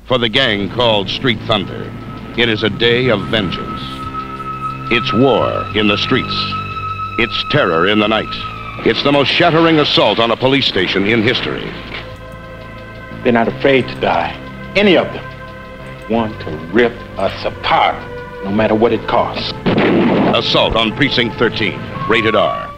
For the gang called Street Thunder, it is a day of vengeance. It's war in the streets. It's terror in the night. It's the most shattering assault on a police station in history. They're not afraid to die. Any of them want to rip us apart, no matter what it costs. Assault on Precinct 13, rated R.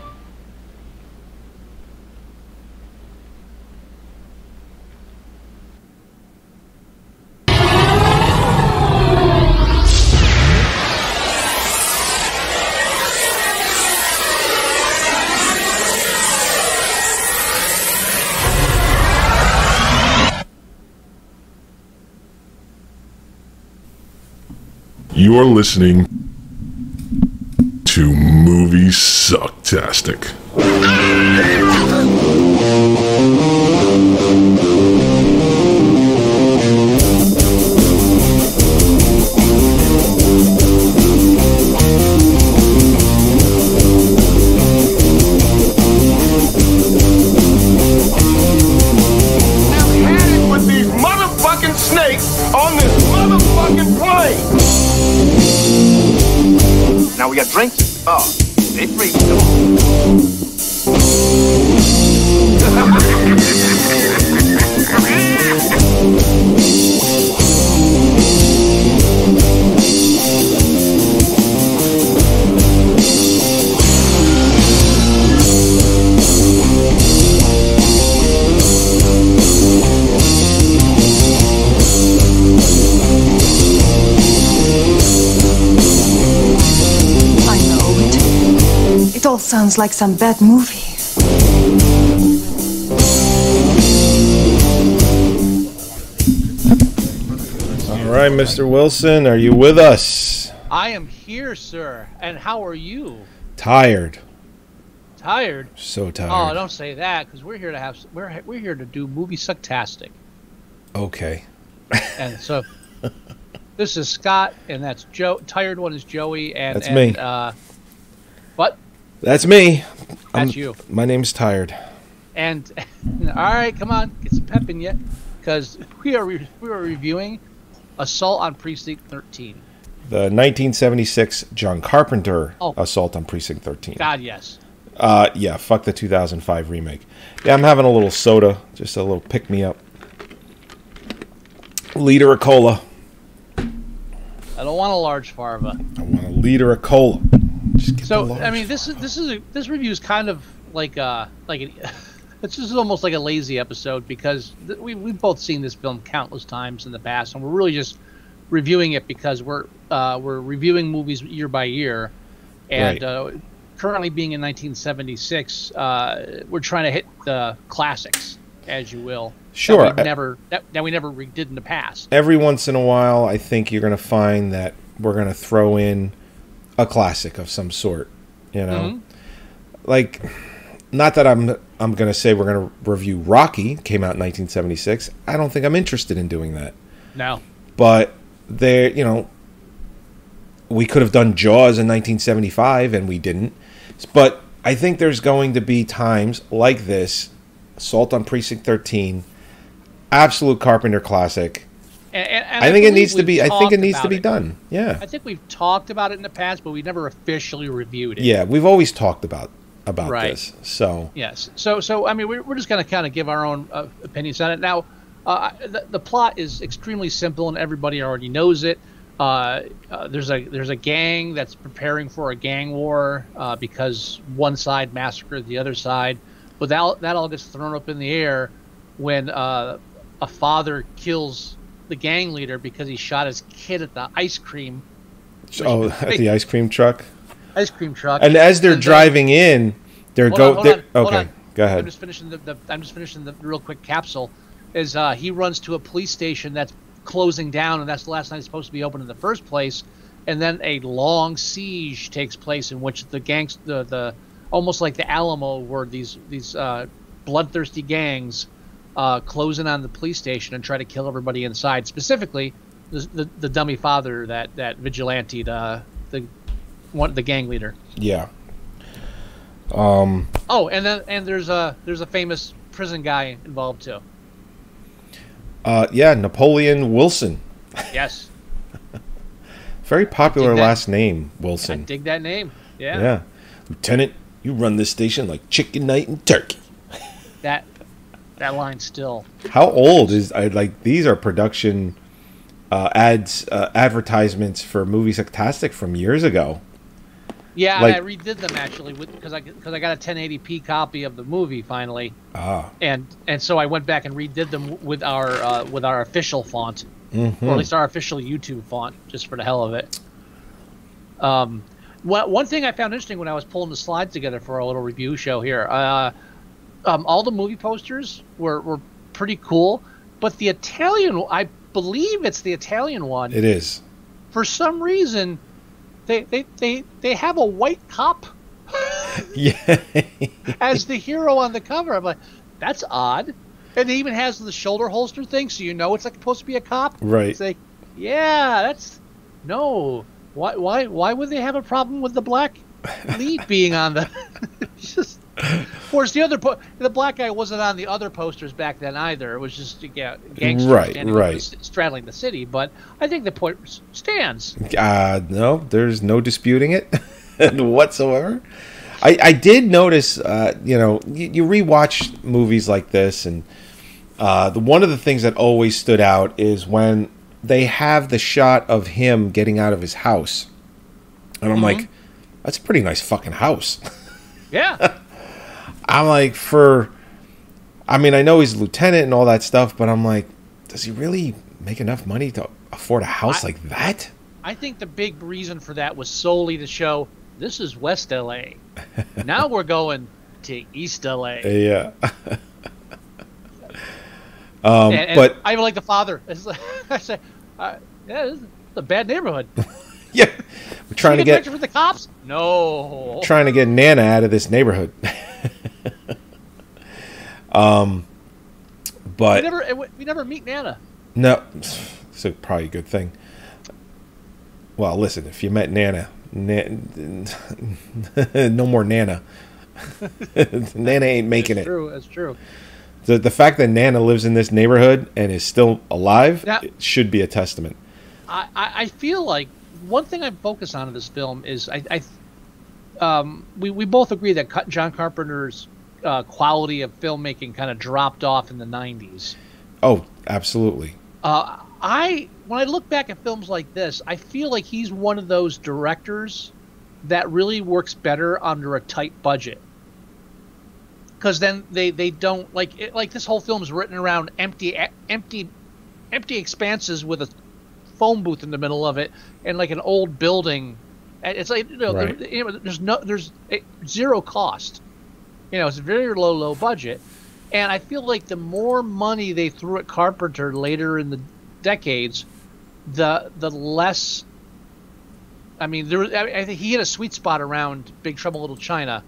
You're listening to Moviesucktastic. Now we got drinks? Oh, stay free. It all sounds like some bad movie. All right, Mr. Wilson, are you with us? I am here, sir. And how are you? Tired. Tired? So tired. Oh, don't say that, because we're here to have we're here to do Moviesucktastic. Okay. And so this is Scott, and that's Joe. Tired one is Joey, and that's me. What? That's me. That's you. My name's Tired. And all right, come on, get some pep in you, because we are reviewing Assault on Precinct 13. The 1976 John Carpenter Assault on Precinct 13. God, yes. Yeah, fuck the 2005 remake. Yeah, I'm having a little soda, just a little pick-me-up. Liter of cola. I don't want a large farva. I want a liter of cola. So I mean, this review is kind of like it's just almost like a lazy episode, because we've both seen this film countless times in the past, and we're really just reviewing it because we're reviewing movies year by year, and right. Currently being in 1976, we're trying to hit the classics, as you will. Sure. That we never did in the past. Every once in a while, I think you're going to find that we're going to throw in a classic of some sort, you know. Mm-hmm. Like, not that I'm going to say we're going to review Rocky, came out in 1976. I don't think I'm interested in doing that. No. But there, you know, we could have done Jaws in 1975 and we didn't. But I think there's going to be times like this, Assault on Precinct 13, absolute Carpenter classic. And I think it needs to be. I think it needs to be done. Yeah. I think we've talked about it in the past, but we never officially reviewed it. Yeah, we've always talked about right. this. So yes. So I mean, we're just going to kind of give our own opinions on it. Now, the plot is extremely simple, and everybody already knows it. There's a gang that's preparing for a gang war because one side massacred the other side, but that all gets thrown up in the air when a father kills the gang leader because he shot his kid at the ice cream. At the ice cream truck. Ice cream truck. And as they're driving in, okay, go ahead. I'm just finishing the real quick capsule. Is he runs to a police station that's closing down, and that's the last night it's supposed to be open in the first place, and then a long siege takes place in which the gangs, the almost like the Alamo, were these bloodthirsty gangs close in on the police station and try to kill everybody inside. Specifically, the dummy father, that vigilante, the gang leader. Yeah. And there's a famous prison guy involved too. Yeah, Napoleon Wilson. Yes. Very popular last name, Wilson. I dig that name. Yeah. Yeah. Lieutenant, you run this station like chicken night and turkey. That line still. How old is these are production advertisements for Moviesucktastic from years ago. Yeah, and I redid them actually because I got a 1080p copy of the movie finally. And so I went back and redid them with our official font, or at least our official YouTube font, just for the hell of it. One thing I found interesting when I was pulling the slides together for our little review show here, all the movie posters were pretty cool, but the Italian, I believe it's the Italian one. It is. For some reason, they have a white cop yeah. as the hero on the cover. I'm like, that's odd. And it even has the shoulder holster thing, so you know it's like supposed to be a cop. Right. It's like, yeah, that's no. Why would they have a problem with the black lead being on the? Just, of course, the black guy wasn't on the other posters back then either. It was just gangsters right. straddling the city. But I think the point stands. No, there's no disputing it whatsoever. I did notice, you rewatch movies like this, and one of the things that always stood out is when they have the shot of him getting out of his house. And I'm like, that's a pretty nice fucking house. Yeah. I'm like, I know he's a lieutenant and all that stuff, but I'm like, does he really make enough money to afford a house like that? I think the big reason for that was solely to show this is West LA. Now we're going to East LA. Yeah. And but I even like the father. I say, this is a bad neighborhood. Yeah, we're trying to get for the cops. No, trying to get Nana out of this neighborhood. But we never meet Nana. No, it's probably a good thing. Well, listen, if you met Nana, no more Nana. Nana ain't making it. That's true. The fact that Nana lives in this neighborhood and is still alive it should be a testament. I feel like one thing I focus on in this film is we both agree that John Carpenter's quality of filmmaking kind of dropped off in the 90s. Oh, absolutely. When I look back at films like this, I feel like he's one of those directors that really works better under a tight budget. Because then they don't like this whole film is written around empty expanses with a phone booth in the middle of it and like an old building. It's like right. there's zero cost. It's a very low budget, and I feel like the more money they threw at Carpenter later in the decades, the less. I think he hit a sweet spot around Big Trouble in Little China.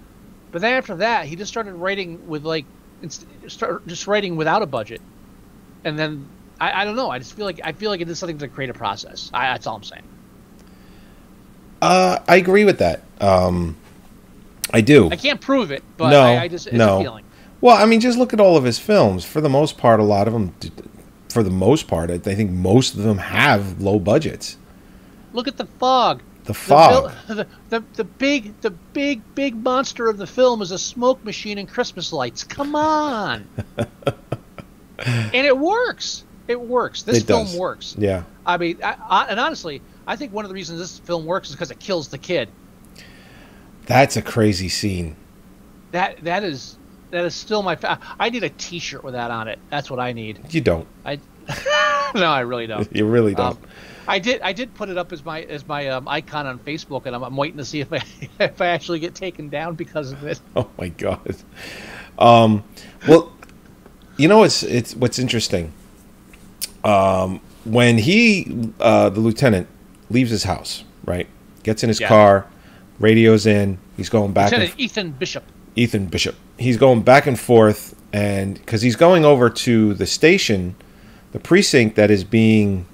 But then after that, he just started writing with just writing without a budget, and then I don't know. I feel like it is something to create a process. That's all I'm saying. I agree with that. I do. I can't prove it, but it's a feeling. Well, just look at all of his films. For the most part, a lot of them. For the most part, I think most of them have low budgets. Look at The Fog. The Fog. The big monster of the film is a smoke machine and Christmas lights. Come on. And it works. It works. This film works. Yeah. And honestly, I think one of the reasons this film works is because it kills the kid. That's a crazy scene. That is still my. I need a T-shirt with that on it. That's what I need. You don't. No, I really don't. You really don't. I did put it up as my icon on Facebook, and I'm waiting to see if I actually get taken down because of it. Oh my god. Well, it's what's interesting. When the lieutenant leaves his house, right? Gets in his car, radios in. He's going back. Lieutenant Ethan Bishop. He's going back and forth, and because he's going over to the station, the precinct that is being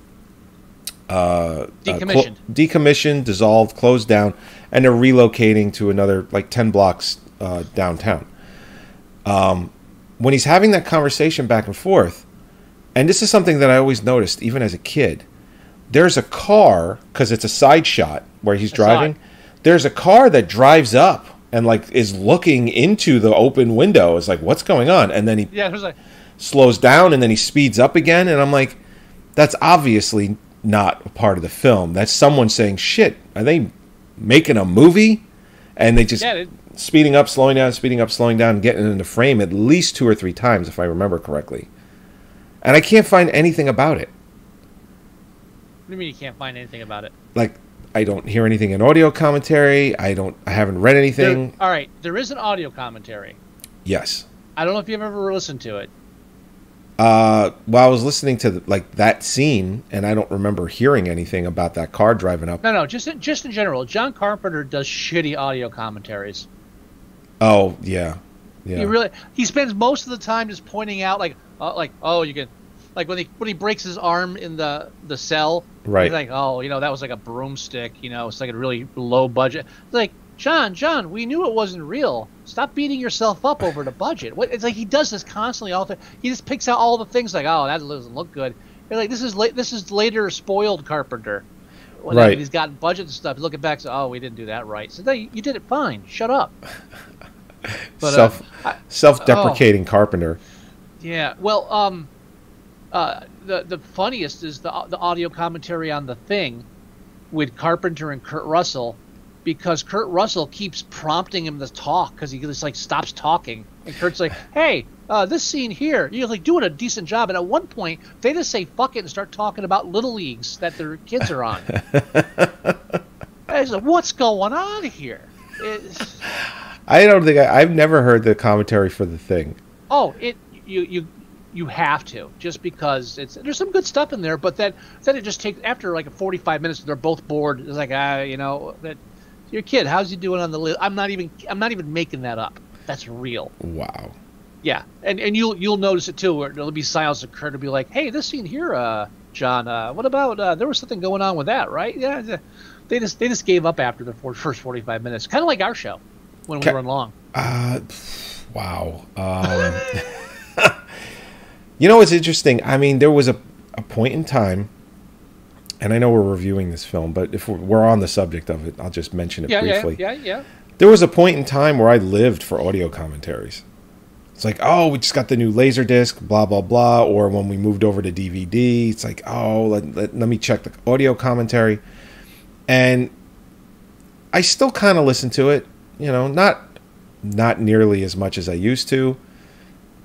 decommissioned, dissolved, closed down, and they're relocating to another 10 blocks downtown. When he's having that conversation back and forth, and this is something that I always noticed, even as a kid. There's a car, because it's a side shot where he's driving. There's a car that drives up and like is looking into the open window. It's like, what's going on? And then he slows down and then he speeds up again. And I'm like, that's obviously not a part of the film. That's someone saying, shit, are they making a movie? And they just speeding up, slowing down, getting into frame at least 2 or 3 times, if I remember correctly. And I can't find anything about it. What do you mean you can't find anything about it? Like, I don't hear anything in audio commentary. I haven't read anything. All right, there is an audio commentary. Yes. I don't know if you've ever listened to it. Well, I was listening to that scene, and I don't remember hearing anything about that car driving up. No, just in general. John Carpenter does shitty audio commentaries. Oh yeah. He spends most of the time just pointing out you can, like when he breaks his arm in the cell. Right. He's like, that was like a broomstick. It's like a really low budget. It's like, John, we knew it wasn't real. Stop beating yourself up over the budget. It's like he does this constantly. He just picks out all the things like, that doesn't look good. You're like, this is later spoiled Carpenter. Right. He's got budget and stuff. Looking back, we didn't do that right. So you did it fine. Shut up. But, self-deprecating Carpenter. Yeah. Well, the funniest is the audio commentary on The Thing with Carpenter and Kurt Russell, because Kurt Russell keeps prompting him to talk because he just like stops talking, and Kurt's like, "Hey, this scene here, you're like doing a decent job." And at one point, they just say "fuck it" and start talking about little leagues that their kids are on. I was like, "What's going on here?" I don't think I've never heard the commentary for The Thing. Oh, you have to, just because there's some good stuff in there, but then it just takes, after like 45 minutes, they're both bored. It's like, that your kid, how's he doing on the list? I'm not even making that up. That's real. Wow. Yeah, and you'll notice it too, where there'll be silence occur to be like, "Hey, this scene here, John, what about there was something going on with that, right?" Yeah, they just gave up after the first 45 minutes, kind of like our show when we run long. Wow. It's interesting. I mean, there was a point in time, and I know we're reviewing this film, but if we're on the subject of it, I'll just mention it briefly. Yeah. There was a point in time where I lived for audio commentaries. It's like, we just got the new Laserdisc, blah, blah, blah. Or when we moved over to DVD, it's like, let me check the audio commentary. And I still kind of listen to it, not nearly as much as I used to,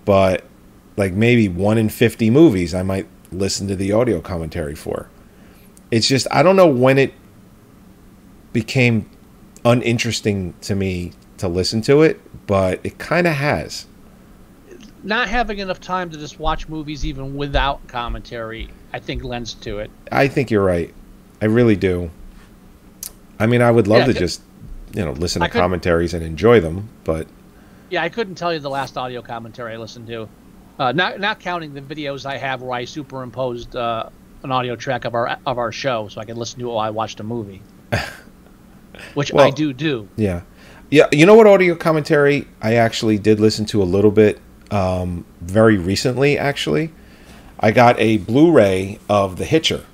but like maybe 1 in 50 movies I might listen to the audio commentary for. It's just, I don't know when it became uninteresting to me to listen to it, but it kind of has. Not having enough time to just watch movies even without commentary, I think, lends to it. I think you're right. I really do. I mean, I would love to just, listen to commentaries and enjoy them, but... Yeah, I couldn't tell you the last audio commentary I listened to. Not counting the videos I have where I superimposed an audio track of our show so I can listen to it while I watched a movie. Which I do. Yeah. Yeah, you know what audio commentary I actually did listen to a little bit very recently, actually? I got a Blu-ray of The Hitcher,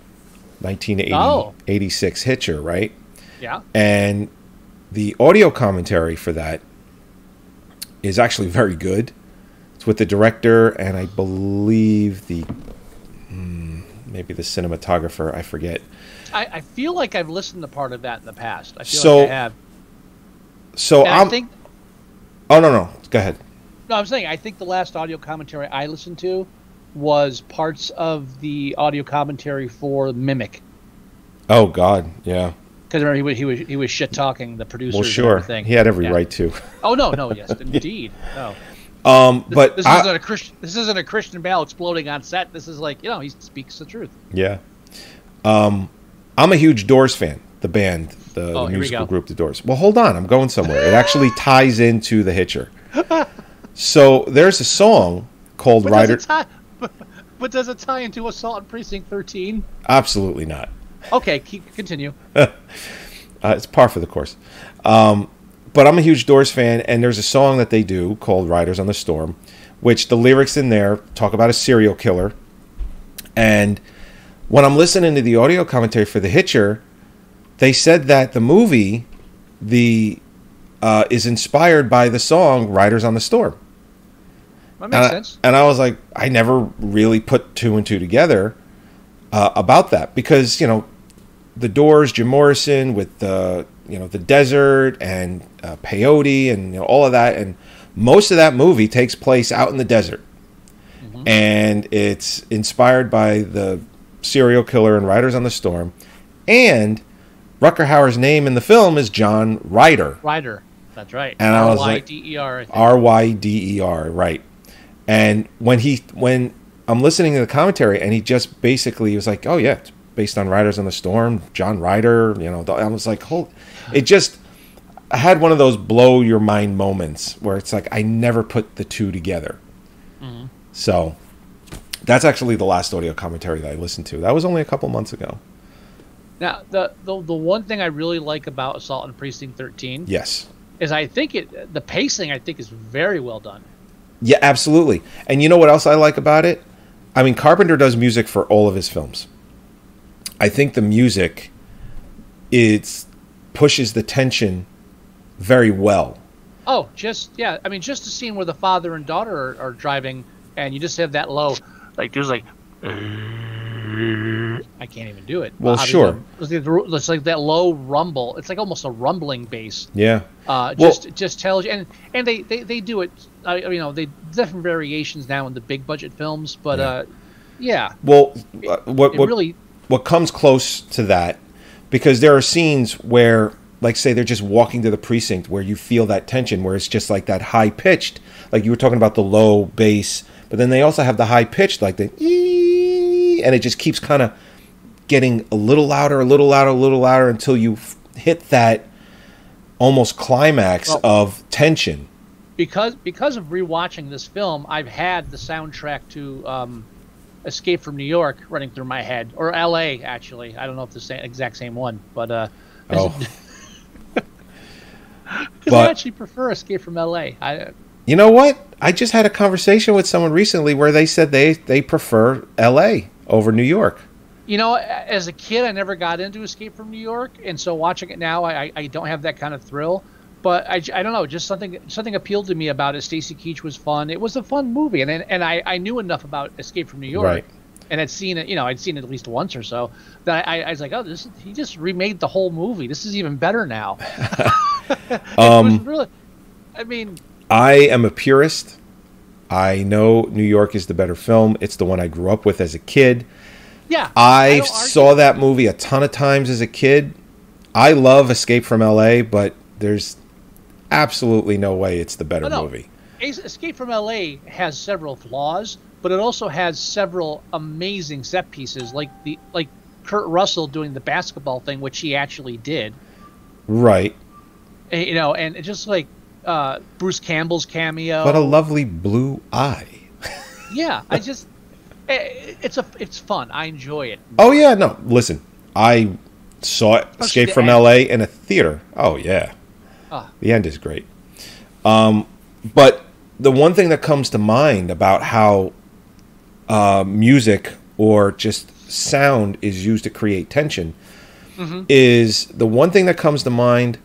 1986 Hitcher, right? Yeah. And the audio commentary for that is actually very good. It's with the director and I believe maybe the cinematographer, I forget. I feel like I've listened to part of that in the past. I feel like I have. So I think... Oh, no. Go ahead. No, I'm saying I think the last audio commentary I listened to was parts of the audio commentary for Mimic. Oh, God, yeah. Because remember, he was shit-talking the producers. Well, sure. And everything. He had every right to. Oh, no, yes, indeed. No. But this isn't a Christian Bale exploding on set. This is like, he speaks the truth. Yeah. I'm a huge Doors fan, the band, the musical group, The Doors. Well, hold on. I'm going somewhere. It actually ties into The Hitcher. So there's a song called Rider... But does it tie into Assault on Precinct 13? Absolutely not. Okay, continue. It's par for the course. But I'm a huge Doors fan, and there's a song that they do called Riders on the Storm, which the lyrics in there talk about a serial killer And when I'm listening to the audio commentary for The Hitcher, they said that the movie is inspired by the song Riders on the Storm. That makes sense. And I was like, I never really put two and two together about that, because, you know, The Doors, Jim Morrison with the desert and peyote and, you know, all of that, and most of that movie takes place out in the desert. Mm-hmm. And it's inspired by the serial killer in Riders on the Storm, and Rutger Hauer's name in the film is John Ryder. Ryder, that's right. And I was like, R-Y-D-E-R. R-Y-D-E-R, right. And when I'm listening to the commentary, and he just basically was like, oh yeah, it's based on Riders on the Storm, John Ryder, you know, I was like, I had one of those blow your mind moments where it's like, I never put the two together. Mm-hmm. So that's actually the last audio commentary that I listened to. That was only a couple months ago. Now, the one thing I really like about Assault on Precinct 13, yes, is I think the pacing I think is very well done. Yeah, absolutely. And you know what else I like about it? I mean, Carpenter does music for all of his films. I think the music pushes the tension very well. Oh, I mean, just the scene where the father and daughter are driving, and you just have that low, like there's like, I can't even do it. Well, sure. It's like that low rumble. It's like almost a rumbling bass. Yeah. Just tells you, and they do it. You know, they different variations now in the big budget films, but yeah. Well, what comes close to that, because there are scenes where, like, say they're just walking to the precinct, where you feel that tension, where it's just like that high pitched, like you were talking about the low bass, but then they also have the high pitched, like the and it just keeps kind of getting a little louder, a little louder, a little louder, until you hit that almost climax of tension. Because of rewatching this film, I've had the soundtrack to Escape from New York running through my head, or L.A. actually. I don't know if it's the exact same one, but because I actually prefer Escape from L.A. You know what? I just had a conversation with someone recently where they said they prefer L.A. over New York. You know, as a kid, I never got into Escape from New York, and so watching it now, I don't have that kind of thrill. But I don't know, just something appealed to me about it. Stacy Keach was fun. It was a fun movie, and I knew enough about Escape from New York, right, and had seen it. You know, I'd seen it at least once or so. That I was like, oh, he just remade the whole movie. This is even better now. It was really, I mean, I am a purist. I know New York is the better film. It's the one I grew up with as a kid. Yeah, I saw that movie a ton of times as a kid. I love Escape from L.A., but there's absolutely no way it's the better movie. Escape from L.A. has several flaws, but it also has several amazing set pieces, like Kurt Russell doing the basketball thing, which he actually did. Right. And, you know, and just like Bruce Campbell's cameo. But a lovely blue eye. Yeah, it's fun. I enjoy it. Oh yeah, no. Listen, I saw Escape from L.A. in a theater. Oh yeah. The end is great. But the one thing that comes to mind about how music or just sound is used to create tension is the one thing that comes to mind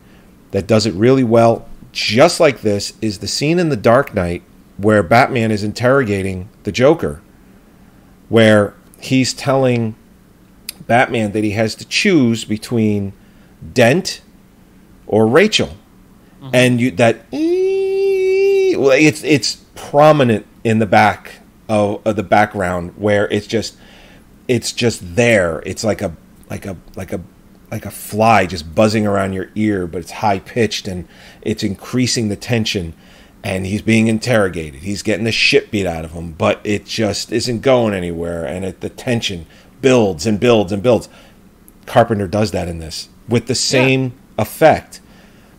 that does it really well, just like this, is the scene in The Dark Knight where Batman is interrogating the Joker, where he's telling Batman that he has to choose between Dent or Rachel. And it's prominent in the back of the background, where it's just there. It's like a fly just buzzing around your ear, but it's high pitched and it's increasing the tension. And he's being interrogated. He's getting the shit beat out of him, but it just isn't going anywhere. And the tension builds and builds and builds. Carpenter does that in this with the same effect.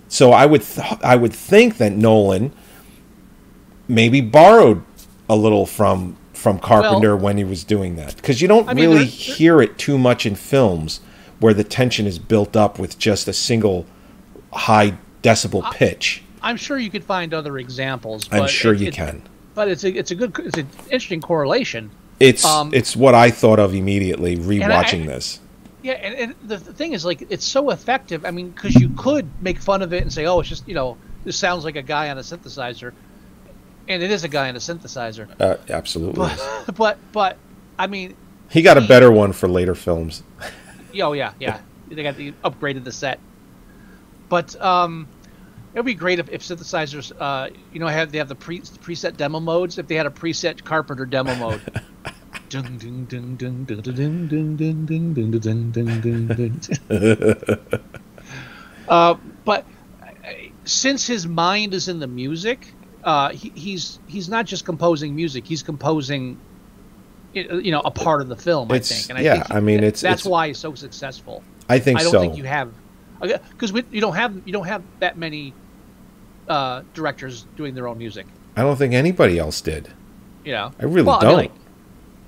So I would think that Nolan maybe borrowed a little from Carpenter when he was doing that, because you don't really hear it too much in films where the tension is built up with just a single high decibel pitch. I'm sure you could find other examples. I'm sure you can. But it's an interesting correlation. It's what I thought of immediately rewatching this. Yeah, and the thing is, like, it's so effective. I mean, because you could make fun of it and say, "Oh, it's just this sounds like a guy on a synthesizer," and it is a guy on a synthesizer. Absolutely. But I mean, he got a better one for later films. Oh yeah. They upgraded the set. But it would be great if synthesizers, they have the preset demo modes. If they had a preset Carpenter demo mode. But since his mind is in the music, he's not just composing music. He's composing, a part of the film. I think. And that's why he's so successful. I think so. I don't think you have, because you don't have that many directors doing their own music. I don't think anybody else did. I really don't.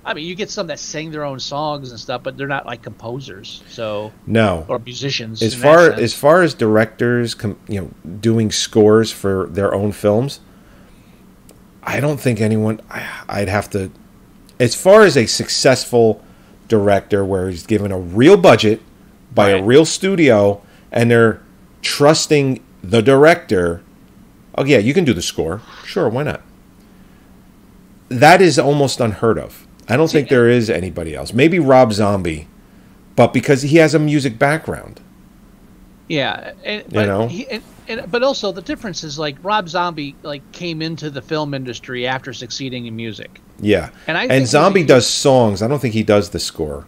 I mean, you get some that sing their own songs and stuff, but they're not like composers. So no, or musicians. As far as directors, doing scores for their own films, I don't think anyone. I'd have to. As far as a successful director, where he's given a real budget by a real studio, and they're trusting the director. Oh yeah, you can do the score. Sure, why not? That is almost unheard of. I don't think there is anybody else. Maybe Rob Zombie, but because he has a music background. Yeah, but also the difference is, like, Rob Zombie came into the film industry after succeeding in music. Yeah, and Zombie does songs. I don't think he does the score.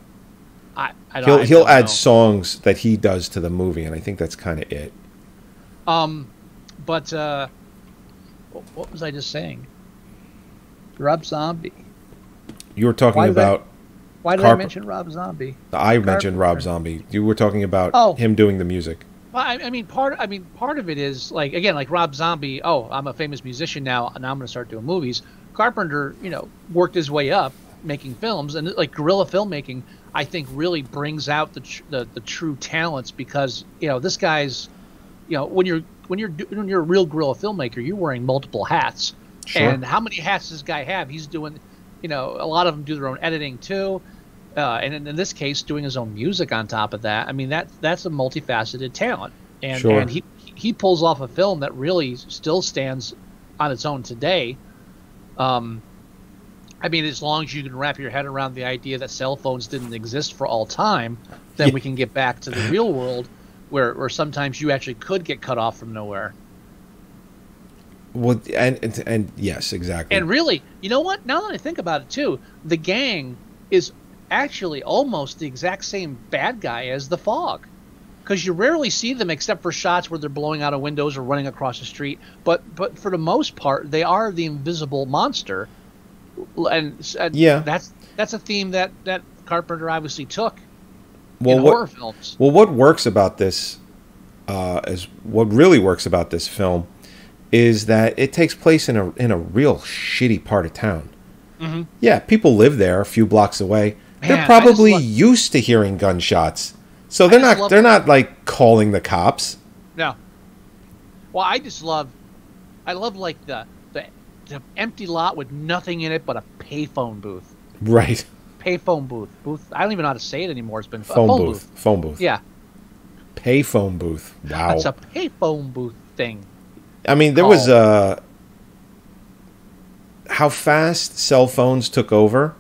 He'll add songs that he does to the movie, and I think that's kind of it. But what was I just saying? Rob Zombie. You were talking about. Why did I mention Rob Zombie? I mentioned Rob Zombie. You were talking about him doing the music. Well, I mean, part of it is like Rob Zombie. Oh, I'm a famous musician now, and I'm going to start doing movies. Carpenter, worked his way up making films, and like guerrilla filmmaking, I think really brings out the true talents, because this guy's, when you're a real guerrilla filmmaker, you're wearing multiple hats. Sure. And how many hats does this guy have? He's doing, a lot of them do their own editing too, and in this case, doing his own music on top of that. I mean, that's a multifaceted talent, and he pulls off a film that really still stands on its own today. I mean, as long as you can wrap your head around the idea that cell phones didn't exist for all time, then we can get back to the real world, where sometimes you actually could get cut off from nowhere. Well, and yes, exactly. And really, you know what? Now that I think about it too, the gang is actually almost the exact same bad guy as the Fog, because you rarely see them except for shots where they're blowing out of windows or running across the street. But for the most part, they are the invisible monster, and that's a theme that Carpenter obviously took in horror films. Well, what works about this, what really works about this film, is that it takes place in a real shitty part of town. Mm-hmm. Yeah, people live there a few blocks away. Man, they're probably used to hearing gunshots, so they're not like calling the cops. No. Well, I love like the empty lot with nothing in it but a payphone booth. Right. Payphone booth. I don't even know how to say it anymore. It's been phone booth. Phone booth. Yeah. Payphone booth. Wow. It's a payphone booth thing. I mean, there was how fast cell phones took over.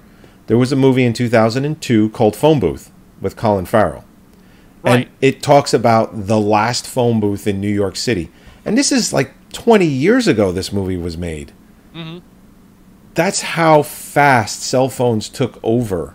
There was a movie in 2002 called Phone Booth with Colin Farrell. Right. And it talks about the last phone booth in New York City. And this is like 20 years ago this movie was made. Mm-hmm. That's how fast cell phones took over.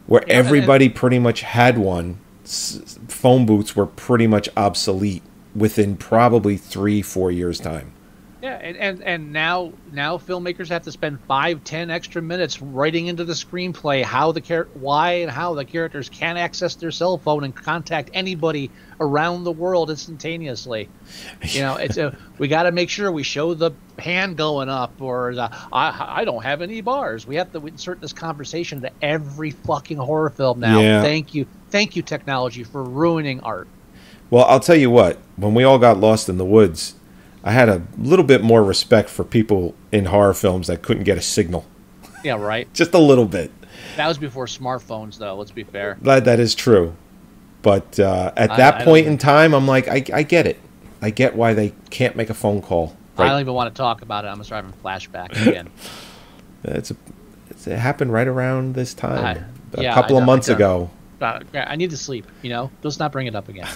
Where everybody pretty much had one. Phone booths were pretty much obsolete within probably 3-4 years' time. Yeah, and now filmmakers have to spend 5-10 extra minutes writing into the screenplay why and how the characters can access their cell phone and contact anybody around the world instantaneously. We got to make sure we show the hand going up, or I don't have any bars. We have to insert this conversation into every fucking horror film now. Yeah. Thank you, technology, for ruining art. Well, I'll tell you what. When we all got lost in the woods, I had a little bit more respect for people in horror films that couldn't get a signal. Yeah, right. Just a little bit. That was before smartphones, though. Let's be fair. That is true. But at that point in time, I'm like, I get it. I get why they can't make a phone call. Right? I don't even want to talk about it. I'm starting to flashback again. It happened right around this time. A Yeah, couple of months ago. I need to sleep, Let's not bring it up again.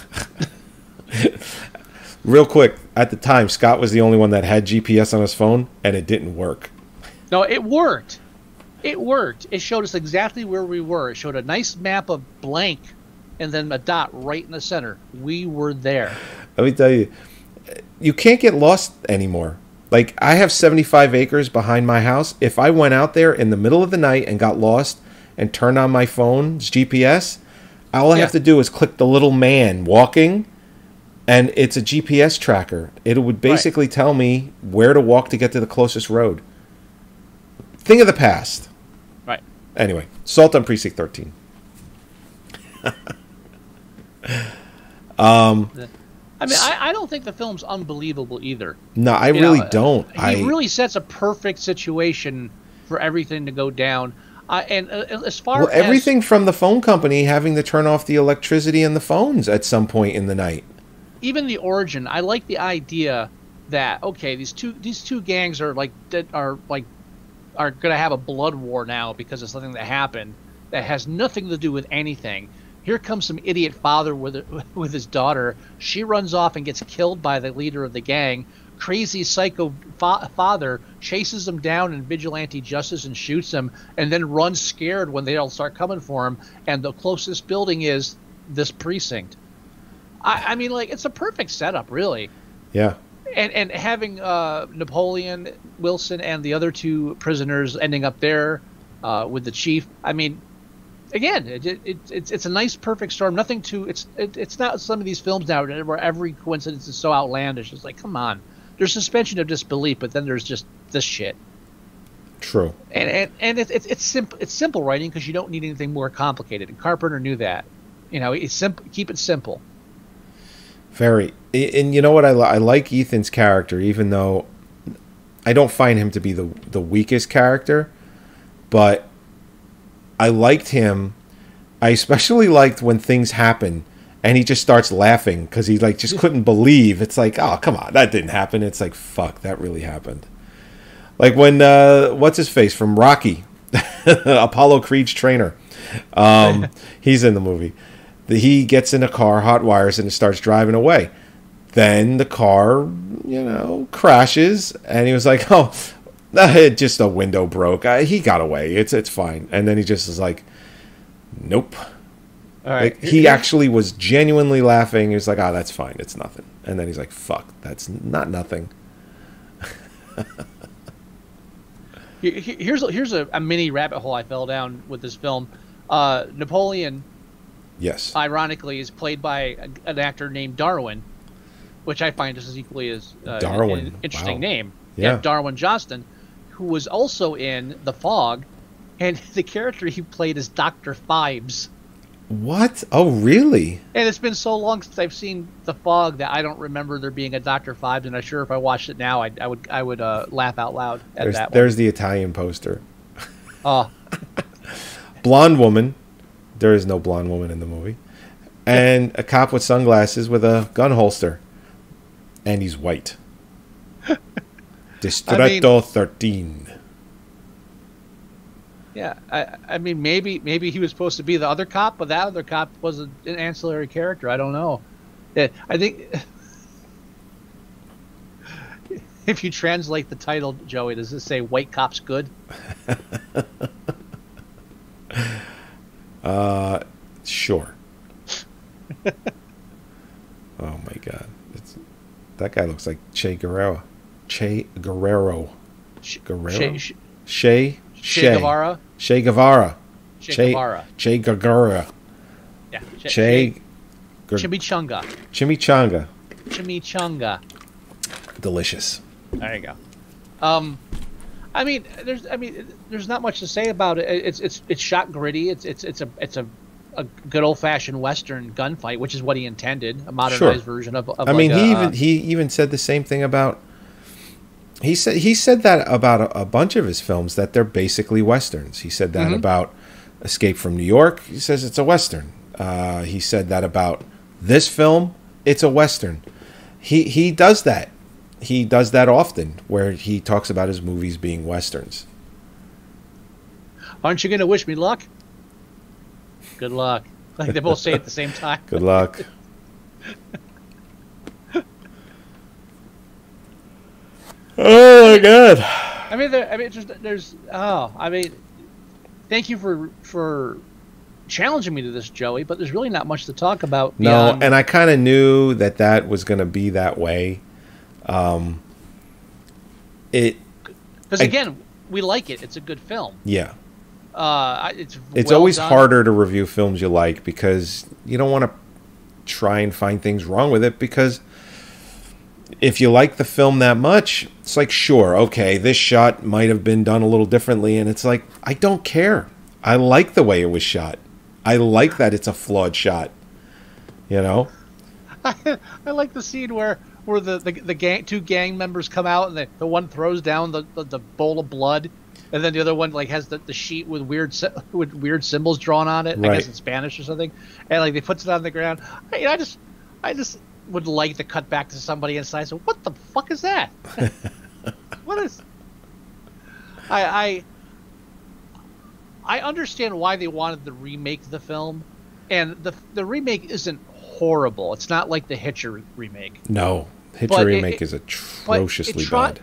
Real quick, at the time, Scott was the only one that had GPS on his phone, and it didn't work. No, it worked. It worked. It showed us exactly where we were. It showed a nice map of blank and then a dot right in the center. We were there. Let me tell you, you can't get lost anymore. Like, I have 75 acres behind my house. If I went out there in the middle of the night and got lost and turned on my phone's GPS, all I have to do is click the little man walking, and it's a GPS tracker. It would basically tell me where to walk to get to the closest road. Thing of the past. Right. Anyway, Assault on Precinct 13. I don't think the film's unbelievable either. No, I really don't. He really sets a perfect situation for everything to go down. And as far as everything from the phone company having to turn off the electricity in the phones at some point in the night. Even the origin, I like the idea that these two gangs are going to have a blood war now because of something that happened that has nothing to do with anything. Here comes some idiot father with his daughter. She runs off and gets killed by the leader of the gang. Crazy psycho father chases him down in vigilante justice and shoots him, and then runs scared when they all start coming for him. And the closest building is this precinct. I mean, it's a perfect setup, really. Yeah. And having Napoleon, Wilson, and the other two prisoners ending up there with the chief. I mean, again, it's a nice perfect storm. Nothing too. It's not some of these films now where every coincidence is so outlandish. It's like, come on. There's suspension of disbelief, but then there's just this shit. True. And it's simple. It's simple writing because you don't need anything more complicated. And Carpenter knew that. It's simple. Keep it simple. Very. And you know what? I like Ethan's character, even though I don't find him to be the weakest character, but I liked him. I especially liked when things happen and he just starts laughing because he just couldn't believe. It's like, oh, come on, that didn't happen. It's like, fuck, that really happened. Like when what's his face from Rocky, Apollo Creed's trainer. He's in the movie. He gets in a car, hot wires, and it starts driving away. Then the car, crashes, and he was like, "Oh, just a window broke. He got away. It's fine." And then he just is like, "Nope." All right. He actually was genuinely laughing. He was like, "Oh, that's fine. It's nothing." And then he's like, "Fuck, that's not nothing." Here's a mini rabbit hole I fell down with this film. Napoleon. Yes. Ironically, is played by an actor named Darwin, which I find just as equally as Darwin. an interesting name. Yeah. Darwin Johnston, who was also in The Fog, and the character he played is Dr. Phibes. What? Oh, really? And it's been so long since I've seen The Fog that I don't remember there being a Dr. Phibes, and I'm sure if I watched it now, I would laugh out loud at that one. There's the Italian poster. Oh. Blonde woman. There is no blonde woman in the movie. And a cop with sunglasses with a gun holster. And he's white. Distretto 13. Yeah, I mean, maybe he was supposed to be the other cop, but that other cop was an ancillary character. I don't know. I think if you translate the title, Joey, does it say "White Cops Good"? Sure. Oh my God, that guy looks like Che Guerrero. Che Guevara. Che Guevara. Yeah. Chimichanga. Delicious. There you go. There's not much to say about it. It's shot gritty. It's a good old fashioned Western gunfight, which is what he intended, a modernized version of. he even said the same thing about He said that about a bunch of his films, that they're basically westerns. He said that about Escape from New York. He says it's a western. He said that about this film. It's a western. He does that. He does that often, where he talks about his movies being westerns. Aren't you going to wish me luck? Good luck. Like they both say it at the same time. Good luck. Oh my God! Thank you for challenging me to this, Joey. But there's really not much to talk about. No, and I kind of knew that was going to be that way. Because again, we like it. It's a good film. Yeah. It's always done. harder to review films you like because you don't want to try and find things wrong with it, because if you like the film that much, it's like, sure, okay, this shot might have been done a little differently, and it's like, I don't care. I like the way it was shot. I like that it's a flawed shot. You know? I like the scene where the two gang members come out and the one throws down the bowl of blood, and then the other one like has the sheet with weird symbols drawn on it. Right. I guess in Spanish or something, and like they puts it on the ground. I just would like to cut back to somebody inside. So what the fuck is that? What is? I understand why they wanted to remake the film, and the remake isn't horrible. It's not like the Hitcher remake. No. Hitcher remake is atrociously bad.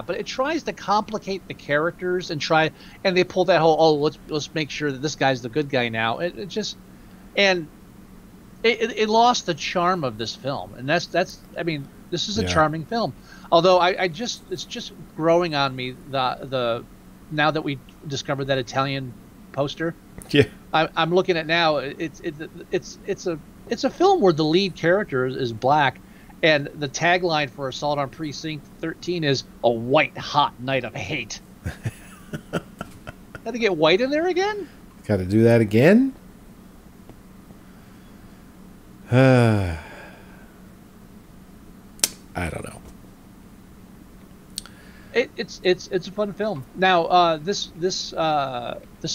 But it tries to complicate the characters and they pull that whole let's make sure that this guy's the good guy now. It lost the charm of this film, and that's this is a charming film. Although it's just growing on me the now that we discovered that Italian poster. Yeah, I'm looking at now. It's a film where the lead character is black. And the tagline for Assault on Precinct 13 is "A white hot night of hate." Got to get white in there again? Got to do that again? I don't know. It's a fun film. Now this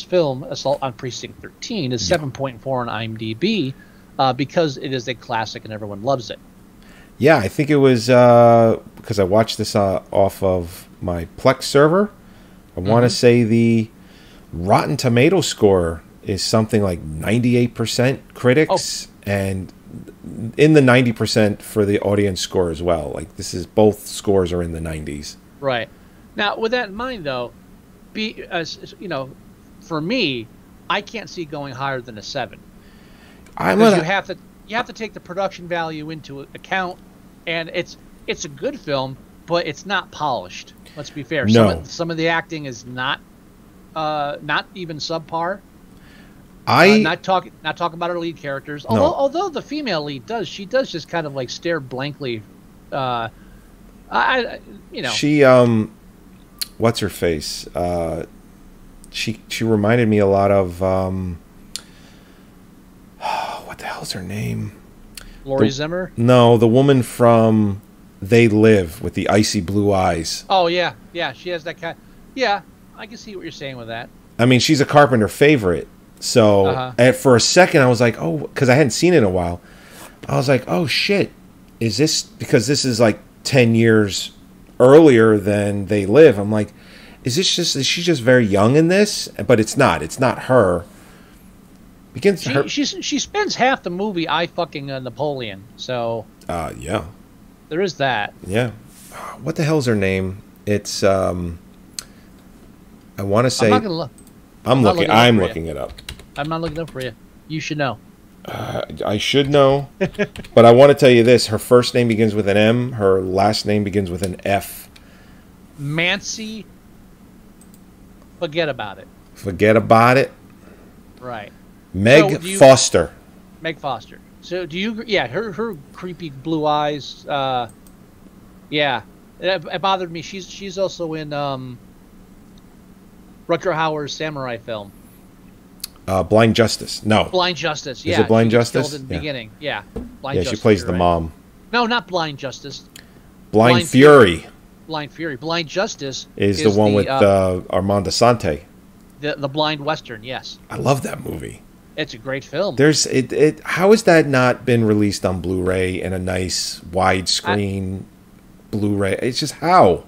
film Assault on Precinct 13 is 7.4 on IMDb because it is a classic and everyone loves it. Yeah, I think it was because I watched this off of my Plex server. I want to say the Rotten Tomato score is something like 98% critics and in the 90% for the audience score as well. Like both scores are in the 90s. Right. Now, with that in mind, though, for me, I can't see going higher than a 7. You have to take the production value into account, and it's a good film, but it's not polished. Let's be fair. No. Some of the acting is not even subpar. Not talking about our lead characters. Although the female lead does just kind of like stare blankly. She what's her face? She reminded me a lot of what the hell's her name? Lori Zimmer? No, the woman from They Live with the icy blue eyes. Oh yeah, she has that kind. Yeah, I can see what you're saying with that. I mean, she's a Carpenter favorite. So for a second, I was like, oh, because I hadn't seen it in a while. I was like, oh shit, is this because this is like 10 years earlier than They Live? I'm like, is she just very young in this? But it's not. It's not her. She spends half the movie eye fucking Napoleon. So yeah, there is that. Yeah, what the hell's her name? It's I want to say I'm looking it up. I'm not looking it up for you. You should know. I should know, but I want to tell you this: her first name begins with an M. Her last name begins with an F. Mancy. Forget about it. Forget about it. Right. Meg Foster. Meg Foster. So do you? Yeah, her creepy blue eyes. Yeah, it bothered me. She's also in Rutger Hauer's samurai film. Blind Justice. No. Blind Justice. Yeah. Is it Blind Justice? Killed in the beginning. Yeah. Blind Justice. She plays the mom. No, not Blind Justice. Blind Fury. Blind Fury. Blind Justice is the one with Armando Sante. The blind western. Yes, I love that movie. it's a great film. There's it. How has that not been released on Blu-ray in a nice widescreen Blu-ray? It's just how.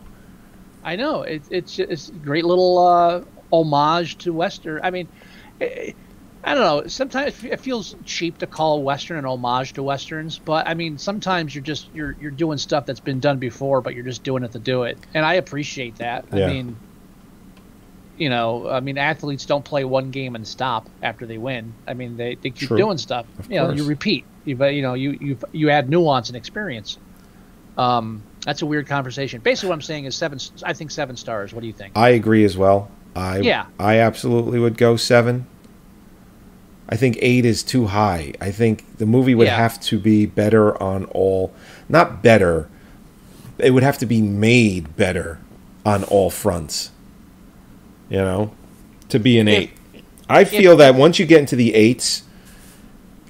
I know it's a great little homage to western. I mean, I don't know. Sometimes it feels cheap to call Western an homage to Westerns, but I mean, sometimes you're doing stuff that's been done before, but you're just doing it to do it, and I appreciate that. Yeah. I mean, athletes don't play one game and stop after they win. I mean, they keep True. doing stuff. Of You course. repeat. You add nuance and experience. That's a weird conversation. Basically, what I'm saying is 7. I think 7 stars. What do you think? I agree as well. Yeah. I absolutely would go 7. I think 8 is too high. I think the movie would have to be better on all, not better. It would have to be made better on all fronts. To be an 8. I feel that once you get into the 8s,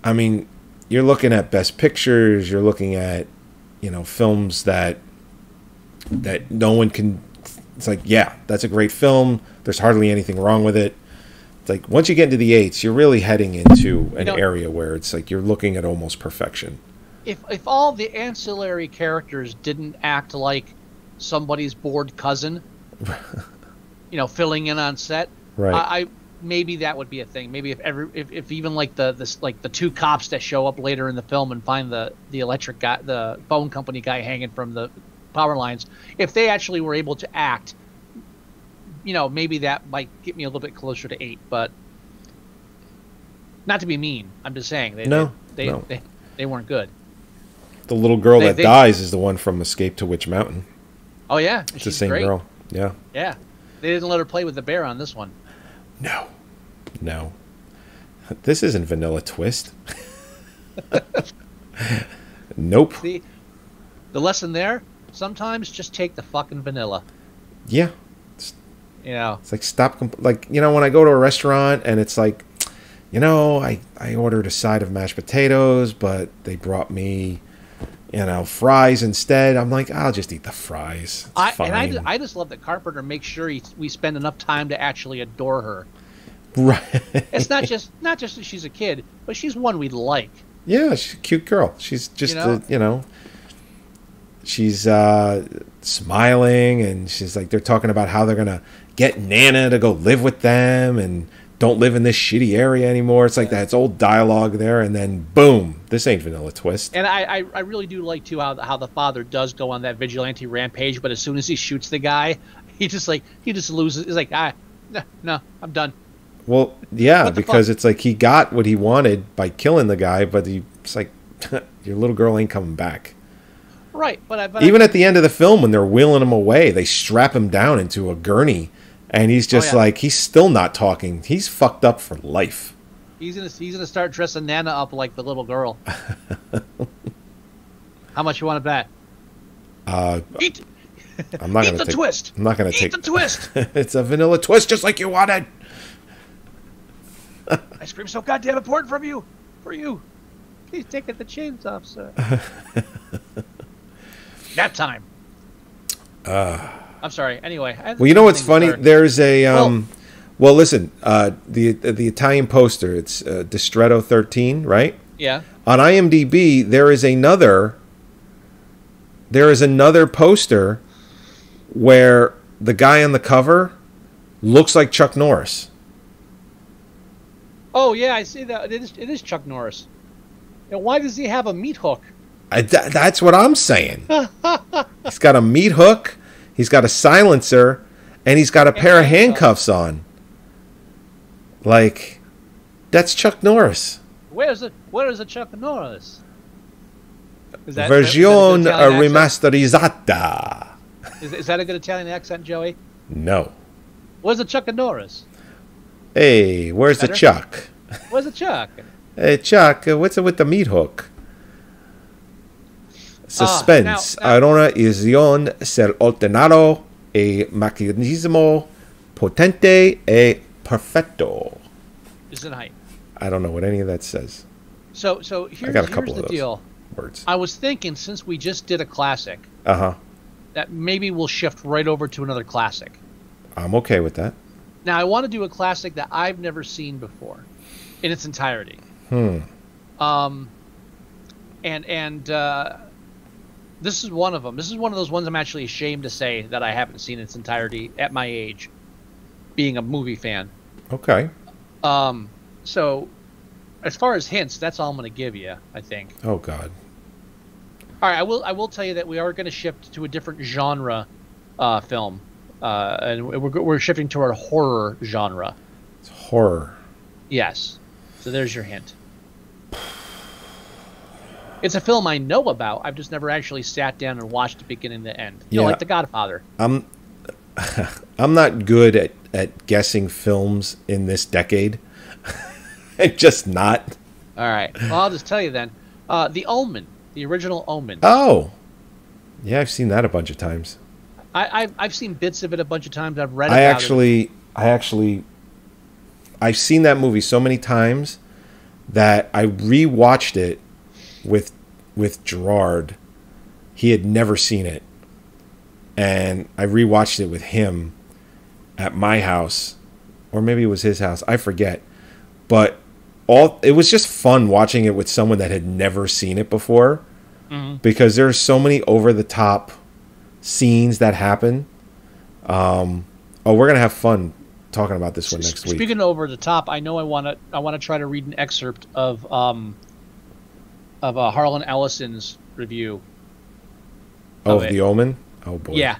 I mean, you're looking at Best Pictures. You're looking at, films that no one can. It's like, yeah, that's a great film. There's hardly anything wrong with it. It's like once you get into the 8s, you're really heading into an area where it's like you're looking at almost perfection. If all the ancillary characters didn't act like somebody's bored cousin, filling in on set, Right. I maybe that would be a thing. Maybe if even like the 2 cops that show up later in the film and find the electric guy, the phone company guy hanging from the power lines, if they actually were able to act, maybe that might get me a little bit closer to 8. But not to be mean, I'm just saying they weren't good. The little girl that dies is the one from Escape to Witch Mountain. Oh yeah, It's the same girl. Yeah. Yeah, they didn't let her play with the bear on this one. No. This isn't Vanilla Twist. Nope. See, the lesson there: sometimes just take the fucking vanilla. Yeah. It's like stop. When I go to a restaurant and it's like, I ordered a side of mashed potatoes, but they brought me, fries instead. I'm like, I'll just eat the fries. It's fine. I just love that Carpenter makes sure we spend enough time to actually adore her. Right. It's not just that she's a kid, but she's one we like. Yeah, she's a cute girl. She's just, she's smiling, and she's like, they're talking about how they're going to get Nana to go live with them and don't live in this shitty area anymore. It's like that's old dialogue there, and then boom, this ain't Vanilla Twist. And I really do like, too, how the father does go on that vigilante rampage, but as soon as he shoots the guy, he just loses. He's like, no, I'm done. Well, yeah, because it's like he got what he wanted by killing the guy, but it's like, your little girl ain't coming back. Right, but even at the end of the film, when they're wheeling him away, they strap him down into a gurney, and he's just like, he's still not talking. He's fucked up for life. He's gonna start dressing Nana up like the little girl. How much you want to bet? Eat. I'm not Eat gonna the take, twist. I'm not gonna Eat take the twist. It's a vanilla twist, just like you wanted. Ice cream so goddamn important for you. He's taking the chains off, sir. Nap time. I'm sorry. Anyway. Well, you know what's funny? There's a well, listen. The Italian poster. It's Distretto 13, right? Yeah. On IMDb, there is another poster where the guy on the cover looks like Chuck Norris. Oh yeah, I see that. It is Chuck Norris. And why does he have a meat hook? That's what I'm saying. He's got a meat hook. He's got a silencer, and he's got a pair of handcuffs on. Like, that's Chuck Norris. Where is the Chuck Norris? Version remasterizata. Is that a good Italian accent, Joey? No. Where's the Chuck Norris? Hey, where's the Chuck? Where's the Chuck? Hey, Chuck, what's it with the meat hook? Suspense. Organizzazione ser ottenato e meccanismo potente e perfetto. Is it height? I don't know what any of that says. So here's I got a couple the of those deal. Words. I was thinking, since we just did a classic, that that maybe we'll shift right over to another classic. I'm okay with that. Now, I want to do a classic that I've never seen before in its entirety. This is one of them. This is one of those ones I'm actually ashamed to say that I haven't seen in its entirety at my age, being a movie fan. Okay. So, as far as hints, that's all I'm going to give you, I think. Oh, God. All right, I will tell you that we are going to shift to a different genre film. And we're shifting toward horror genre. It's horror. Yes. So there's your hint. It's a film I know about. I've just never actually sat down and watched it beginning to end. You know, like The Godfather. I'm not good at guessing films in this decade. I'm just not. All right. Well, I'll just tell you then. The Omen. The original Omen. Oh. Yeah, I've seen that a bunch of times. I've seen bits of it a bunch of times. I've read about it. I've seen that movie so many times that I rewatched it with Gerard. He had never seen it, and I rewatched it with him at my house, or maybe it was his house. I forget, but it was just fun watching it with someone that had never seen it before, because there's so many over the top scenes that happen. We're gonna have fun talking about this one next week. Speaking of over the top, I know I want to try to read an excerpt of Harlan Ellison's review. Of The Omen. Oh boy. Yeah.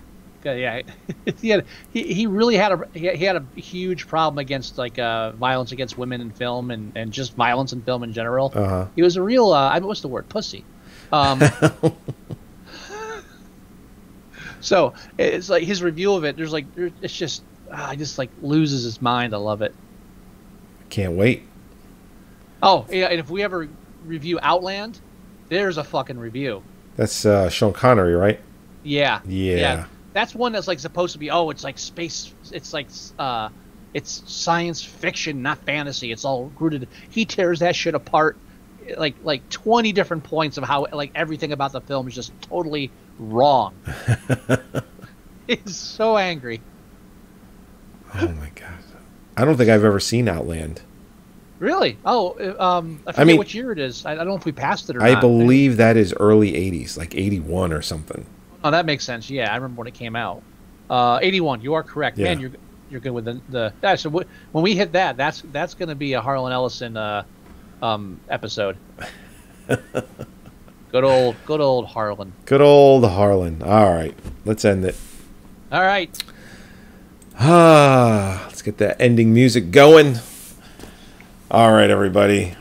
He really had a huge problem against violence against women in film and just violence in film in general. He was a real what's the word, pussy. So it's like his review of it. It's just he just loses his mind. I love it. Can't wait. Oh yeah, and if we ever review Outland, there's a fucking review. That's Sean Connery, right? Yeah. Yeah. That's one that's supposed to be. Oh, it's like space. It's it's science fiction, not fantasy. It's all rooted. He tears that shit apart, like 20 different points of how everything about the film is just totally wrong. He's so angry. Oh my god! I don't think I've ever seen Outland. Really? Oh, I forget which year it is. I don't know if we passed it or not. I believe that is early 80s, like 81 or something. Oh, that makes sense. Yeah, I remember when it came out. 81. You are correct, yeah. Man. You're good with the. So when we hit that, that's going to be a Harlan Ellison episode. Good old Harlan. Good old Harlan. All right, let's end it. All right. Let's get that ending music going. All right, everybody.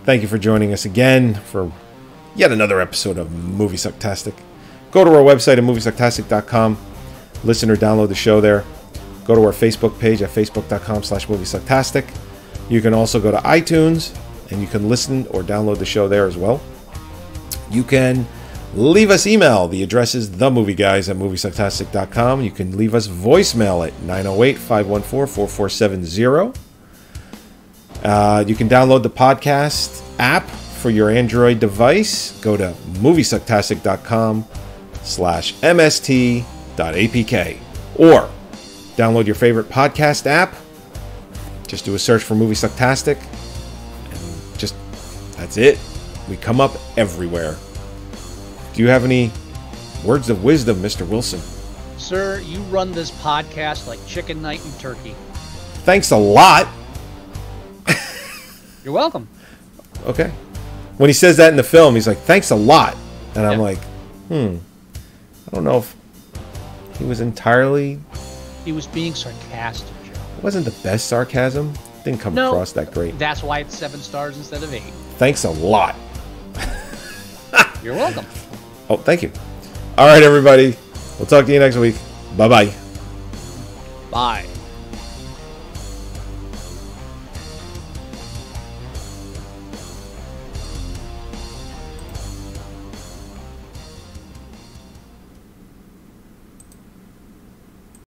Thank you for joining us again for yet another episode of Moviesucktastic. Go to our website at Moviesucktastic.com. Listen or download the show there. Go to our Facebook page at Facebook.com/Moviesucktastic. You can also go to iTunes and you can listen or download the show there as well. You can leave us email. The address is themovieguys@Moviesucktastic.com. You can leave us voicemail at 908-514-4470. You can download the podcast app for your Android device. Go to moviesucktastic.com/mst.apk or download your favorite podcast app. Just do a search for Moviesucktastic and just that's it. We come up everywhere. Do you have any words of wisdom, Mr. Wilson? Sir, you run this podcast like chicken night and turkey. Thanks a lot. You're welcome. Okay. When he says that in the film, he's like, thanks a lot. And I'm like, I don't know if he was entirely... He was being sarcastic, Joe. It wasn't the best sarcasm. Didn't come across that great. That's why it's 7 stars instead of 8. Thanks a lot. You're welcome. Oh, thank you. All right, everybody. We'll talk to you next week. Bye-bye. Bye.